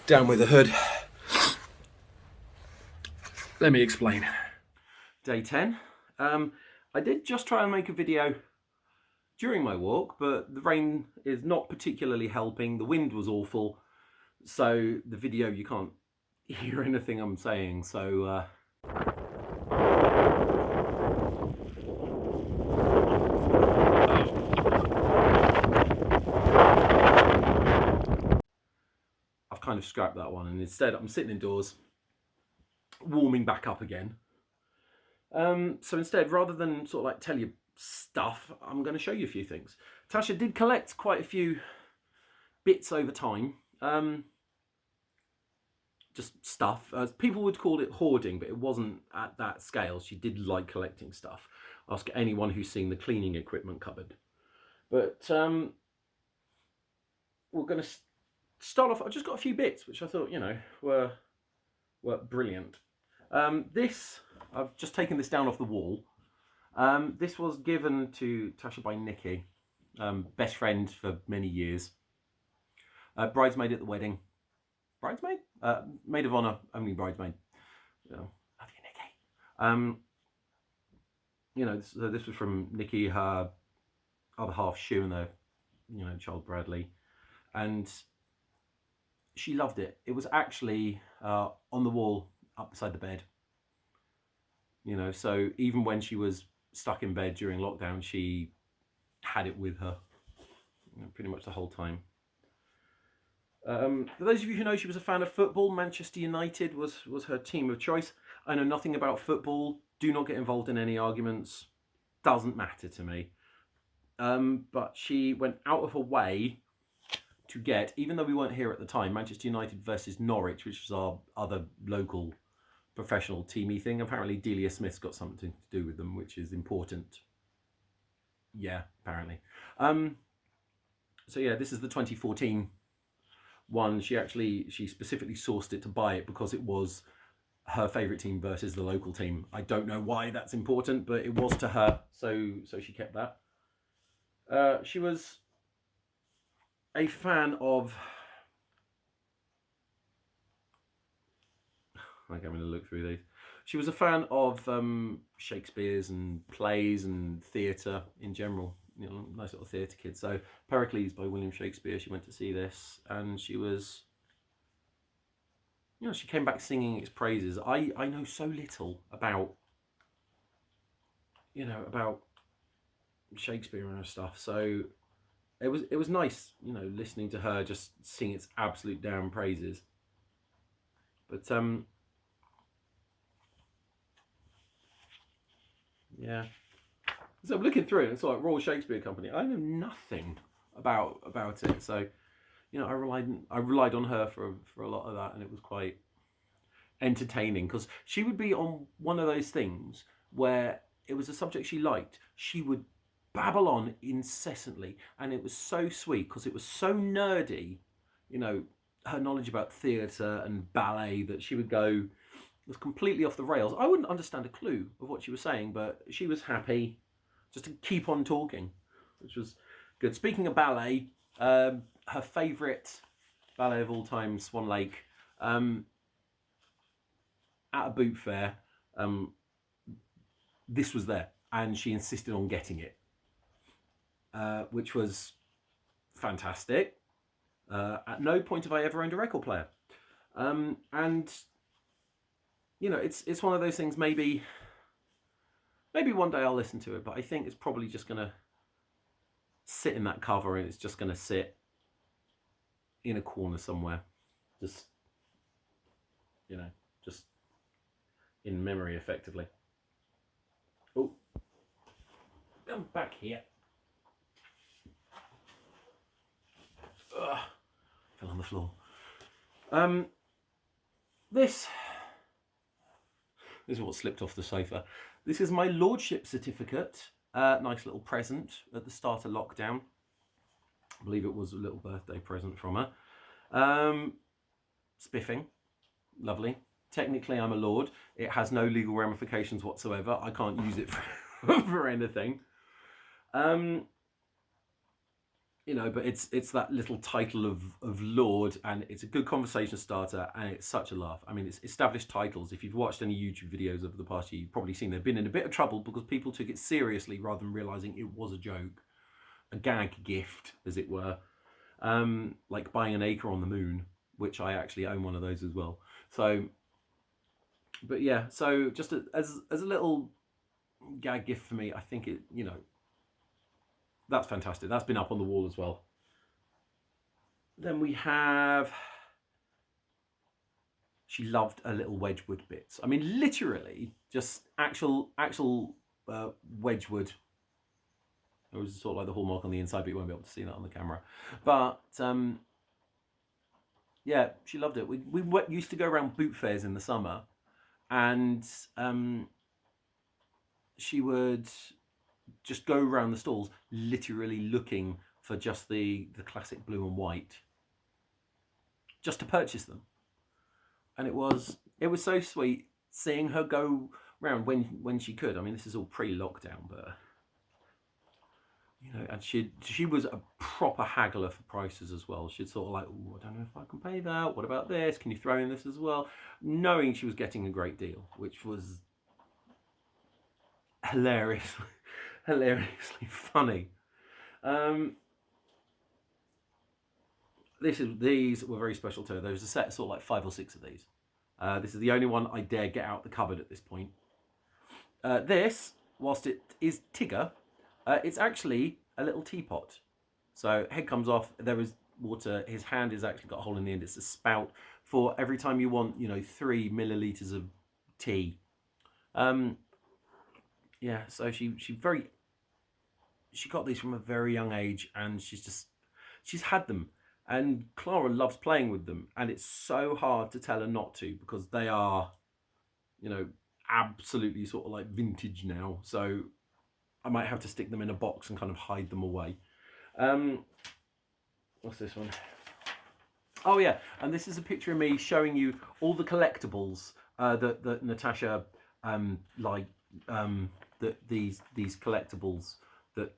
Down with the hood. Let me explain. Day 10. I did just try and make a video during my walk, but the rain is not particularly helping. The wind was awful, so the video you can't hear anything I'm saying. So I've kind of scrapped that one, and instead I'm sitting indoors, warming back up again. So instead, rather than sort of like tell you stuff, I'm going to show you a few things. Tasha did collect quite a few bits over time. Just stuff. People would call it hoarding, but it wasn't at that scale. She did like collecting stuff. Ask anyone who's seen the cleaning equipment cupboard. But we're going to start off. I just got a few bits which I thought, were brilliant. This, I've just taken this down off the wall. This was given to Tasha by Nikki, best friend for many years. Bridesmaid at the wedding. Bridesmaid? Maid of honour, only bridesmaid. Love you, Nikki. So this was from Nikki, her other half, Shu, and their, child Bradley. And she loved it. It was actually on the wall up beside the bed. So even when she was stuck in bed during lockdown, she had it with her pretty much the whole time. For those of you who know, she was a fan of football. Manchester United was her team of choice. I know nothing about football. Do not get involved in any arguments. Doesn't matter to me. But she went out of her way to get, even though we weren't here at the time, Manchester United versus Norwich, which is our other local professional teamy thing. Apparently Delia Smith's got something to do with them, which is important. Yeah, apparently. So yeah, this is the 2014 one. She specifically sourced it to buy it because it was her favourite team versus the local team. I don't know why that's important, but it was to her, so she kept that. She was a fan of... Okay, I'm going to look through these. She was a fan of Shakespeare's and plays and theatre in general. Nice little theatre kid. So Pericles by William Shakespeare, she went to see this, and she was, she came back singing its praises. I know so little about, about Shakespeare and her stuff. So it was nice, listening to her just sing its absolute damn praises. But yeah. So I'm looking through it, and it's like Royal Shakespeare Company. I know nothing about it. So, I relied on her for a lot of that, and it was quite entertaining because she would be on one of those things where it was a subject she liked. She would babble on incessantly, and it was so sweet because it was so nerdy. Her knowledge about theatre and ballet, that she would go, was completely off the rails. I wouldn't understand a clue of what she was saying, but she was happy just to keep on talking, which was good. Speaking of ballet, her favourite ballet of all time, Swan Lake, at a boot fair, this was there, and she insisted on getting it, which was fantastic. At no point have I ever owned a record player. And, it's one of those things, maybe one day I'll listen to it, but I think it's probably just going to sit in that cover, and it's just going to sit in a corner somewhere. Just, just in memory, effectively. Oh, I'm back here. Ugh, fell on the floor. This is what slipped off the sofa. This is my lordship certificate. Nice little present at the start of lockdown. I believe it was a little birthday present from her. Spiffing. Lovely. Technically, I'm a lord. It has no legal ramifications whatsoever. I can't use it for anything. you know, but it's that little title of Lord, and it's a good conversation starter, and it's such a laugh. I mean, it's established titles. If you've watched any YouTube videos over the past year, you've probably seen they've been in a bit of trouble because people took it seriously rather than realizing it was a joke, a gag gift, as it were, like buying an acre on the moon, which I actually own one of those as well. So, but yeah, so just as a little gag gift for me, I think it, you know, that's fantastic. That's been up on the wall as well. Then we have, she loved her little Wedgwood bits. I mean, literally, just actual Wedgwood. It was sort of like the hallmark on the inside, but you won't be able to see that on the camera. But yeah, she loved it. We used to go around boot fairs in the summer, and she would just go around the stalls, literally looking for just the classic blue and white, just to purchase them. And it was so sweet seeing her go round when she could. I mean, this is all pre-lockdown, but you know, and she was a proper haggler for prices as well. She'd sort of like, oh, I don't know if I can pay that. What about this? Can you throw in this as well? Knowing she was getting a great deal, which was hilariously funny. These were very special to her. There was a set of sort of like 5 or 6 of these. This is the only one I dare get out the cupboard at this point. This, whilst it is Tigger, it's actually a little teapot. So head comes off, there is water, his hand has actually got a hole in the end. It's a spout for every time you want, you know, 3 millilitres of tea. Yeah, so she got these from a very young age, and she's had them. And Clara loves playing with them, and it's so hard to tell her not to because they are, you know, absolutely sort of like vintage now. So I might have to stick them in a box and kind of hide them away. What's this one? Oh yeah, and this is a picture of me showing you all the collectibles that Natasha these collectibles that